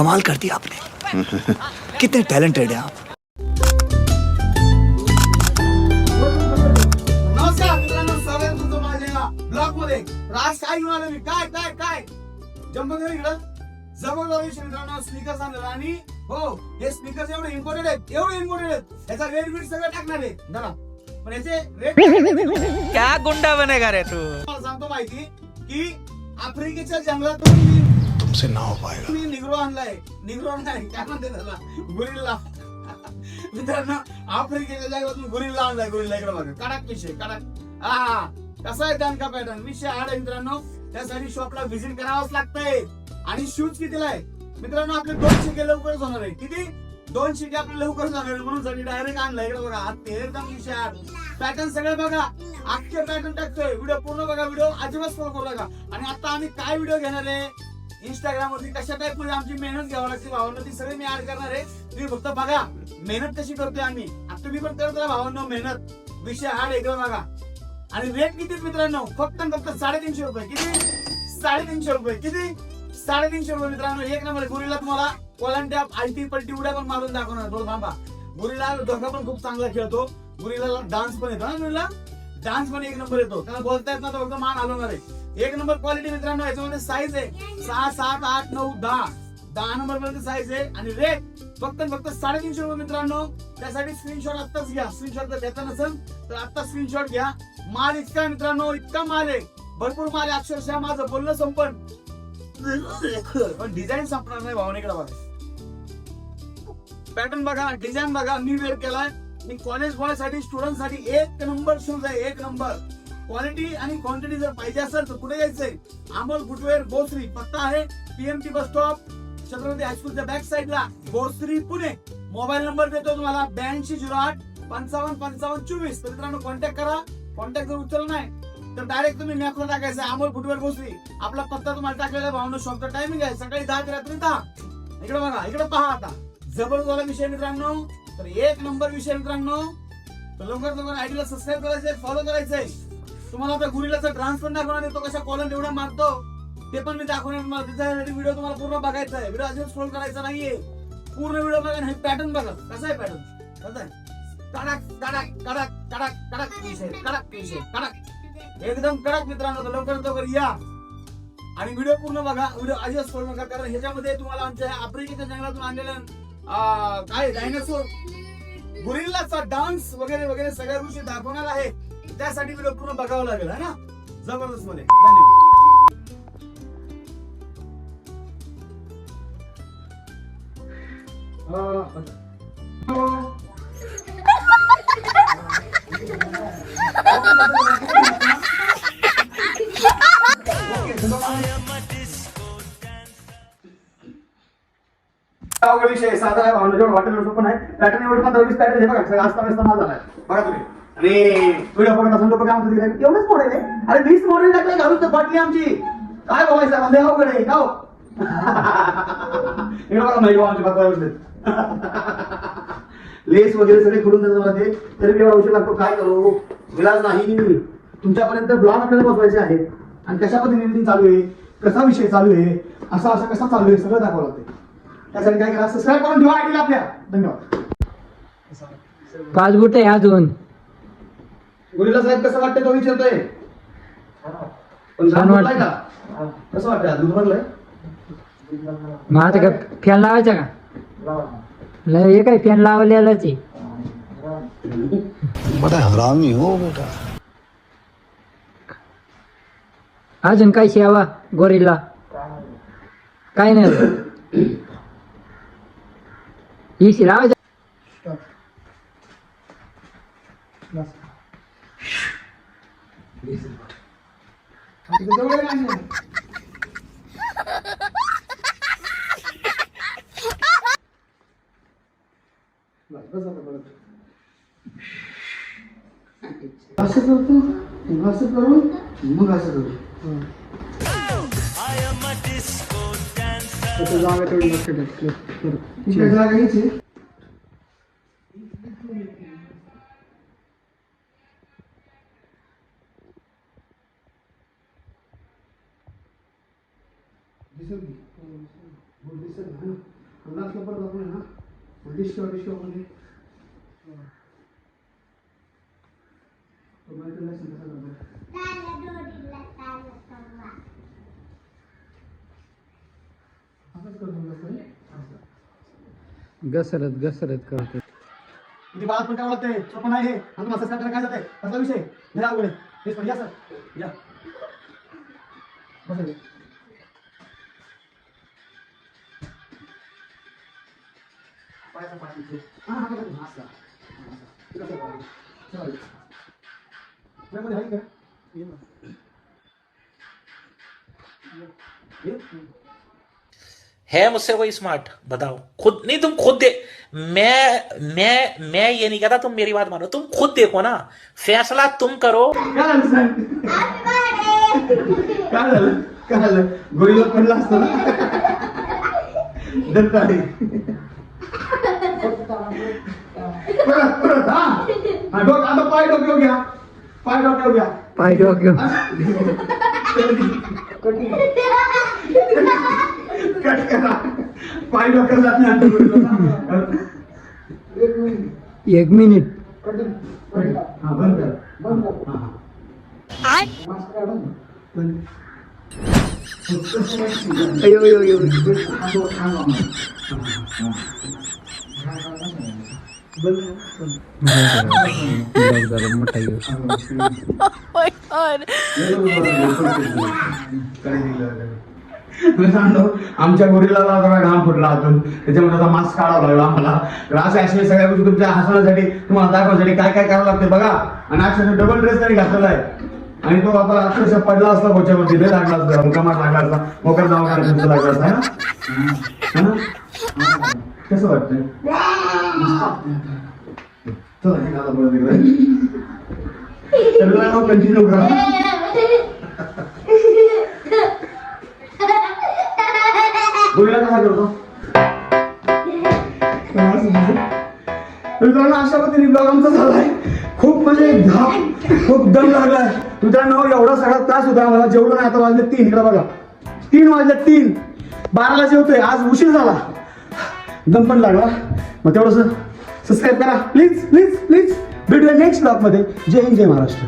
कमाल कर दिया आपने. कितने टैलेंटेड हैं आप. नमस्कार मित्रांनो, स्वागत तुमचं माझ्या ब्लॉग मध्ये. आज काय घेऊन आलो मी? काय काय काय जम्बो देवी इकडं जबरदस्त मित्रांनो स्पीकर आणलेला. आणि हो, हे स्पीकर एवढे इम्पॉर्टंट आहेत, याचा रेट बीट सगळं टाकणार आहे जरा. पण याचे रेट क्या गुंडा बनेगा रे तू. मला सांगतो माहिती की आफ्रिकेच्या जंगलातून मी तुमसे ना हो पाएगा. निग्रो आणलाय. निग्रो नाही, काय म्हणते त्याला, गुरिल्ला. मित्रांनो, आफ्रिकेच्या जंगलातून गुरिल्ला आणलाय. गुरिल्ला इकडे बघा, कडक विषय, कडक. हा कसा आहे त्यांचा पॅटर्न, विषय हार्ड आहे मित्रांनो. त्यासाठी शॉपला व्हिजिट करावंच लागतंय. आणि शूज कितीला आहे मित्रांनो? आपले 2 शिके लवकरच होणार आहे. किती? 2 शिके आपले लवकरच होणार आहे, म्हणून साठी डायरेक्ट आणलाय. इकडे बघा, हात एकदम विषय हार्ड. पॅटर्न सगळे बघा, अख्खे पॅटर्न टाकतोय. व्हिडिओ पूर्ण बघा, व्हिडिओ अजिबात फॉलो करू नका. आणि आता आम्ही काय व्हिडिओ घेणार आहे इंस्टाग्राम वरती, कशा टाईप मध्ये आमची मेहनत घ्यावी लागते भावांनो, ती सगळी मी ऍड करणार आहे. तुम्ही फक्त बघा मेहनत कशी करतोय आम्ही. आता तुम्ही पण करत राहा भावांनो मेहनत. विषय हार्ड एकदम बघा. आणि रेट किती मित्रांनो? फक्त 350 रुपये. किती? 350 रुपये. किती? 350 रुपये मित्रांनो. एक नंबर. गुरिल्ला तुम्हाला कोलंट्या आलटी पलटी उड्या पण मारून दाखवणार. थोडं थांबा. गुरिल्ला धोका पण खूप चांगला खेळतो. गुरिल्ला डान्स पण येतो ना, गुरिल्ला डान्स पण एक नंबर येतो. त्याला बोलता येत ना, तो फक्त मान हलवणार आहे. एक नंबर क्वालिटी मित्रांनो. याच्यामध्ये साईज आहे 6, 7, 8, 9, 10 नंबर पर्यंत साईज आहे. आणि रेट फक्त 350 रुपये मित्रांनो. त्यासाठी स्क्रीनशॉट आत्ताच घ्या. स्क्रीनशॉट जर घेता नसेल तर आत्ता स्क्रीनशॉट घ्या. माल इतका आहे मित्रांनो, इतका माल आहे, भरपूर माल आहे. अक्षरशः माझं बोलणं संपन, पण डिझाईन संपणार नाही भावने. इकडे बघा, पॅटर्न बघा, डिझाईन बघा. मी वेअर केलाय. मी कॉलेज बॉयसाठी, स्टुडंट साठी एक नंबर शूज आहे. एक नंबर क्वालिटी आणि क्वांटिटी. जर पाहिजे असेल तर कुठे यायचंय? अमोल फुटवेअर, भोसरी. पत्ता आहे पीएमटी बस स्टॉप, छत्रपती हायस्कूलच्या बॅक साईडला, भोसरी, पुणे. मोबाईल नंबर देतो तुम्हाला 8208 55 55 24. तर मित्रांनो कॉन्टॅक्ट करा. कॉन्टॅक्ट जर उचलला नाही तर डायरेक्ट तुम्ही मॅपला टाकायचं अमोल फुटवेअर, भोसरी. आपला पत्ता तुम्हाला टाकलेला भावनो. शॉपचा टायमिंग आहे सकाळी 10 ते रात्री 10. इकडे बघा, इकडे पहा. आता जबरदस्त विषय मित्रांनो. तर एक नंबर विषय मित्रांनो. तर लवकर आयडीला सबस्क्राईब करायचंय, फॉलो करायचंय. तुम्हाला आता गुरिल्लाचा डान्स पण दाखवणार आहे. तो कशा कॉलर एवढा मारतो ते पण मी दाखवणार. त्याचा व्हिडिओ तुम्हाला पूर्ण बघायचा आहे. व्हिडिओ अजिबात स्क्रोल करायचा नाहीये. पूर्ण व्हिडिओ बघा. हे पॅटर्न बघा कसा आहे. पॅटर्न कसा आहे? कडक कडक कडक कडक कडक विषय, कडक विषय, कडक एकदम कडक मित्रांनो. तर लवकर या आणि व्हिडिओ पूर्ण बघा. व्हिडिओ अजिबात स्क्रोल नका, कारण ह्याच्यामध्ये तुम्हाला आमच्या आफ्रिकेच्या जंगलातून आणलेल्या काय डायनासोर, गुरिल्लाचा डान्स वगैरे वगैरे सगळ्या गोष्टी दाखवणार आहे. त्यासाठी व्हिडिओ पूर्ण बघावं लागेल है ना. जबरदस्त मध्ये. धन्यवाद. अवघड विषय साधा आहे भावना. जेवढं वाटेल एवढं पण आहे. पॅटर्न एवढं 15-20 पॅटर्न हे बघा, सगळं आस्ता व्यस्त माल झालाय बघा तुम्ही. आणि व्हिडिओ बघत असेल तर काय म्हणतो एवढंच मॉडेल आहे. अरे 20 मॉडेल टाकले घालून तर फाटली आमची. काय बघायचं म्हणजे अवघड आहे का? इकडे बघा नाही आमची बाबा लेस वगैरे सगळे करून देतात मला ते. तरी मी एवढा उशीर लागतो. काय करू, विलाज नाही. तुमच्यापर्यंत ब्लॉग आपल्याला बसवायचे आहेत. आणि कशा पद्धतीने चालू आहे, कसा विषय चालू आहे, असा कसा चालू आहे, सगळं दाखवलं लागते. त्यासाठी काय करा, सबस्क्राईब करून ठेवा आयडीला आपल्या. धन्यवाद. 5 गुट आहे अजून. गुरिल्ला साहेब कसं वाटतंय तो विचारतोय. पण छान वाटतंय का? कसं वाटतंय? दूध भरलंय. मग आता का फॅन लावायचा का? हे काय फॅन लावलेलाच आहे. बड़ा हरामी हो बेटा. अजून काय शेवा गोरिल्ला? काय नाही. ही लावायचा. असं करतो, असं करू, मग असं करू. जागा तेवढी लक्षात जागा घ्यायची. दिसेल परत आपण आहे ना डिस्कमध्ये घसरत घसरत करतो. किती बाळात पण काय लागतंय सोपं नाही हे. आणि तुम्हाला सबस्क्राईब करायला काय जातंय कसला विषय निरा अवघड आहे. तेच पण या सर या बस पायाचा पाठी इथे. हा हा बघा असला मध्ये आहे का ये ना है मुझसे कोई स्मार्ट? बताओ खुद नहीं, तुम खुद दे। मैं ये नहीं कहता, तुम मेरी बात मानो, तुम खुद देखो ना, फैसला तुम करो। काय झालं गोळीला पडला असतो ना दत्ताडी परत हा डोक आता पाय डोक्यावर घ्या पाय डोक्यावर कट करा पाय डोक्यावर जात नाही आता गोळीला. 1 मिनिट. हा बंद कर अयो अयो अयो. मोठा घेऊ. आमच्या गोरीला जरा घाम फुटला आतून त्याच्यामुळे आता मास्क काढावा लागला आम्हाला. तर अशा अशा सगळ्या गोष्टी तुमच्या हसवण्यासाठी तुम्हाला दाखवण्यासाठी काय काय करावं लागते बघा. आणि अक्षरशः डबल ड्रेस त्यांनी घातलेला आहे आणि तो आता अक्षरशः पडला असता कोच्यावरती लय लागला असता मुकामात लागला असता मोकर जावा लागला असता है ना. कसं वाटतंय चला हे घाला बरं तिकडे कंटिन्यू करा. गोळीला कसा करतो मित्रांनो अशा पद्धतीने ब्लॉग आमचा झालाय. खूप म्हणजे खूप दम लागलाय मित्रांनो. एवढा सगळा त्रास होता आम्हाला. जेवढं नाही आता वाजले 3 इकडे बघा 3 वाजले 3 12ला जेवतोय. आज उशीर झाला दम पण लागला. मग तेवढंसं सबस्क्राईब करा प्लीज प्लीज प्लीज. भेटूया नेक्स्ट ब्लॉग मध्ये. जय हिंद जय महाराष्ट्र.